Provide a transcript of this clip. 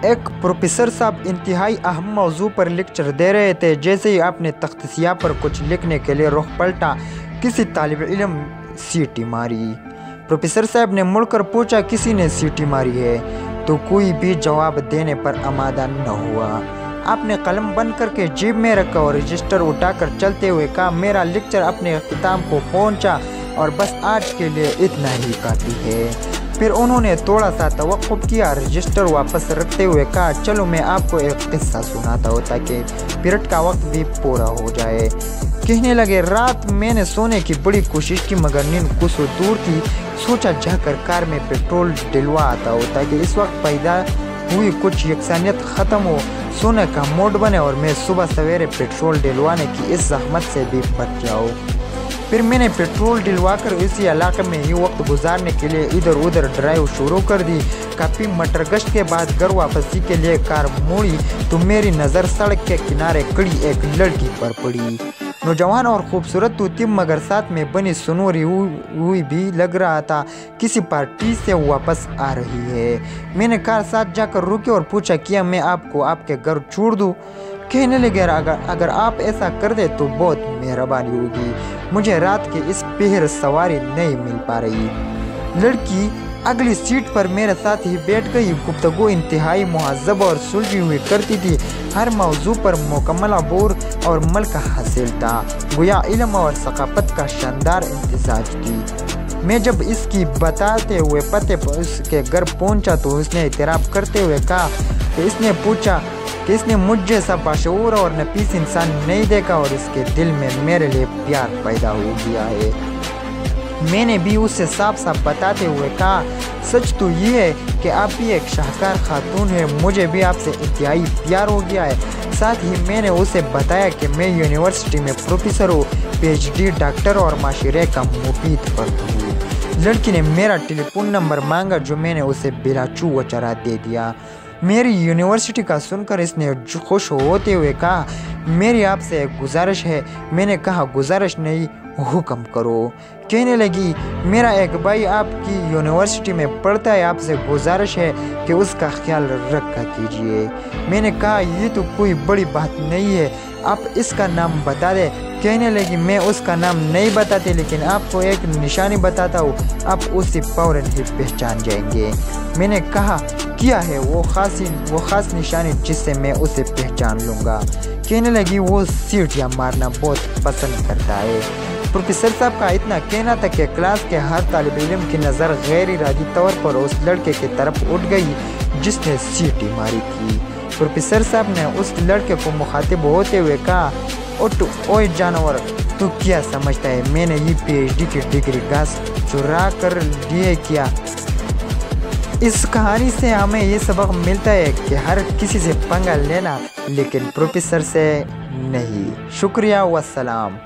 ایک پروفیسر صاحب انتہائی اہم موضوع پر لیکچر دے رہے تھے۔ جیسے ہی آپ نے تخت سیاہ پر کچھ لکھنے کے لیے رخ پلٹا، کسی طالب علم سیٹی ماری۔ پروفیسر صاحب نے مڑ کر پوچھا، کسی نے سیٹی ماری ہے؟ تو کوئی بھی جواب دینے پر آمادہ نہ ہوا۔ آپ نے قلم بند کر کے جیب میں رکھا اور رجسٹر اٹھا کر چلتے ہوئے کہا، میرا لیکچر اپنے اختتام کو پہنچا اور بس آج کے لیے اتنا ہی کافی ہے۔ پھر انہوں نے تھوڑا سا توقف کیا، رجسٹر واپس رکھتے ہوئے کہا، چلو میں آپ کو ایک قصہ سناتا ہوں تاکہ پیریڈ کا وقت بھی پورا ہو جائے۔ کہنے لگے، رات میں نے سونے کی بڑی کوشش کی مگر نیند کچھ دور تھی۔ سوچا جا کر کار میں پیٹرول ڈلوا آتا ہو تاکہ اس وقت پیدا ہوئی کچھ یکسانیت ختم ہو، سونے کا موڈ بنے اور میں صبح سویرے پیٹرول ڈلوانے کی اس زحمت سے بھی بچ جاؤں۔ پھر میں نے پیٹرول ڈلوا کر اسی علاقے میں ہی وقت گزارنے کے لیے ادھر ادھر ڈرائیو شروع کر دی۔ کافی مٹر گشت کے بعد گھر واپسی کے لیے کار موڑی تو میری نظر سڑک کے کنارے کھڑی ایک لڑکی پر پڑی۔ نوجوان اور خوبصورت تو تھی مگر ساتھ میں بنی سنوری ہوئی بھی لگ رہا تھا، کسی پارٹی سے واپس آ رہی ہے۔ میں نے کار ساتھ جا کر روکی اور پوچھا، کیا میں آپ کو آپ کے گھر چھوڑ دوں؟ کہنے لگے، اگر آپ ایسا کر دیں تو بہت مہربانی ہوگی، مجھے رات کی اس پہر سواری نہیں مل پا رہی۔ لڑکی اگلی سیٹ پر میرے ساتھ ہی بیٹھ گئی۔ گفتگو انتہائی مہذب اور سلجھی ہوئی کرتی تھی، ہر موضوع پر مکمل عبور اور ملکہ حاصل تھا، گویا علم اور ثقافت کا شاندار امتزاج تھی۔ میں جب اس کی بتاتے ہوئے پتے پر اس کے گھر پہنچا تو اس نے اعتراف کرتے ہوئے کہا کہ اس نے پوچھا کہ اس نے مجھ جیسا باشعور اور نفیس انسان نہیں دیکھا اور اس کے دل میں میرے لیے پیار پیدا ہو گیا ہے۔ میں نے بھی اسے صاف صاف بتاتے ہوئے کہا، سچ تو یہ ہے کہ آپ بھی ایک شاہکار خاتون ہیں، مجھے بھی آپ سے انتہائی پیار ہو گیا ہے۔ ساتھ ہی میں نے اسے بتایا کہ میں یونیورسٹی میں پروفیسر ہوں، پی ایچ ڈی ڈاکٹر اور معاشرے کا مفید فرد ہوں۔ لڑکی نے میرا ٹیلی فون نمبر مانگا جو میں نے اسے بلا چو چرا دے دیا۔ میری یونیورسٹی کا سن کر اس نے خوش ہوتے ہوئے کہا، میری آپ سے ایک گزارش ہے۔ میں نے کہا، گزارش نہیں، حکم کرو۔ کہنے لگی، میرا ایک بھائی آپ کی یونیورسٹی میں پڑھتا ہے، آپ سے گزارش ہے کہ اس کا خیال رکھا کیجیے۔ میں نے کہا، یہ تو کوئی بڑی بات نہیں ہے، آپ اس کا نام بتا دیں۔ کہنے لگی، میں اس کا نام نہیں بتاتی لیکن آپ کو ایک نشانی بتاتا ہوں، آپ اسے فوراً ہی پہچان جائیں گے۔ میں نے کہا، کیا ہے وہ خاص نشانی جس سے میں اسے پہچان لوں گا؟ کہنے لگی، وہ سیٹیاں مارنا بہت پسند کرتا ہے۔ پروفیسر صاحب کا اتنا کہنا تھا کہ کلاس کے ہر طالب علم کی نظر غیر ارادی طور پر اس لڑکے کی طرف اٹھ گئی جس نے سیٹی ماری تھی۔ پروفیسر صاحب نے اس لڑکے کو مخاطب ہوتے ہوئے کہا، اوئے جانور، تو کیا سمجھتا ہے میں نے یہ پی ایچ ڈی کی ڈگری گھاس چرا کر لیے کیا؟ اس کہانی سے ہمیں یہ سبق ملتا ہے کہ ہر کسی سے پنگا لینا لیکن پروفیسر سے نہیں۔ شکریہ والسلام۔